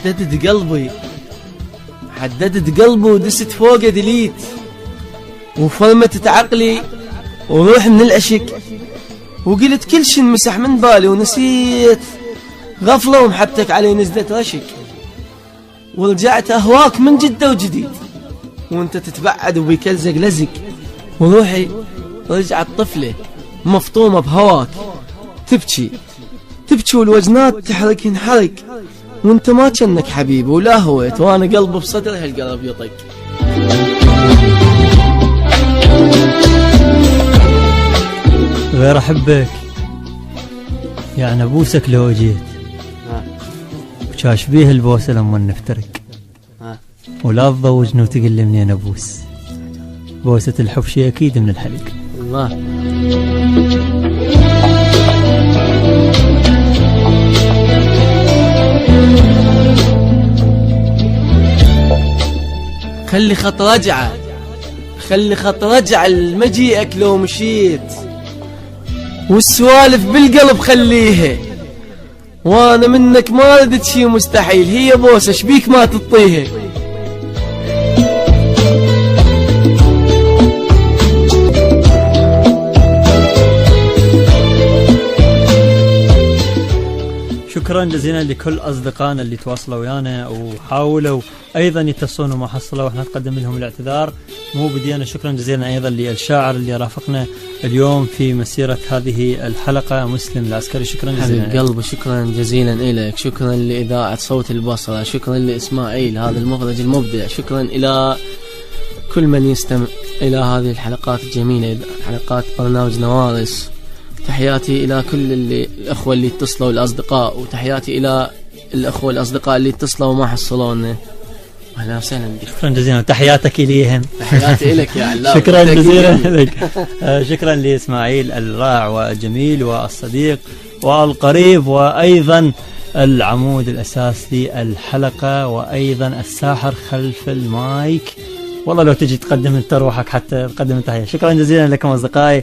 حددت قلبي ودست فوقه ديليت، وفرمت عقلي وروح من العشق، وقلت كل شي انمسح من بالي ونسيت غفلة ومحبتك علي نزلت رشق، ورجعت أهواك من جدة وجديد وانت تتبعد وبيكلزق لزق، وروحي رجعت طفلة مفطومة بهواك تبكي والوجنات تحرك ينحرق، وانت ما كنك حبيبي ولا هويت، وانا قلبي بصدر هالقلب يطق. غير احبك يعني ابوسك لو جيت، وشاش بيه البوسه لما نفترق، ولا تضوجني وتقول لي منين ابوس، بوسه الحب شي اكيد من الحلق. الله خلي خط رجعة لمجيئك لو مشيت، والسوالف بالقلب خليها، وانا منك ما ردت شي مستحيل، هي بوسة شبيك ما تطيها. شكرا جزيلا لكل أصدقائنا اللي تواصلوا ويانا وحاولوا أيضا يتصلون وما حصلوا، وإحنا نقدم لهم الاعتذار مو بدينا. شكرا جزيلا أيضا للشاعر اللي رافقنا اليوم في مسيرة هذه الحلقة مسلم العسكري. شكرا جزيلا حبيب قلبي، شكرا جزيلا إليك، شكرا لإذاعة صوت البصرة، شكرا لإسماعيل هذا المخرج المبدع، شكرا إلى كل من يستمع إلى هذه الحلقات الجميلة، حلقات برنامج نوارس. تحياتي إلى كل الأخوة اللي اتصلوا الأصدقاء، وتحياتي إلى الأخوة الأصدقاء اللي اتصلوا وما حصلونا. أهلا وسهلا بك. شكرا جزيلا، تحياتك إليهم. تحياتي لك يا علام. شكرا جزيلا لك. شكرا لإسماعيل الرائع والجميل والصديق والقريب، وأيضا العمود الأساسي للحلقة، وأيضا الساحر خلف المايك. والله لو تجي تقدم انت روحك حتى تقدم التحية. شكرا جزيلا لكم أصدقائي.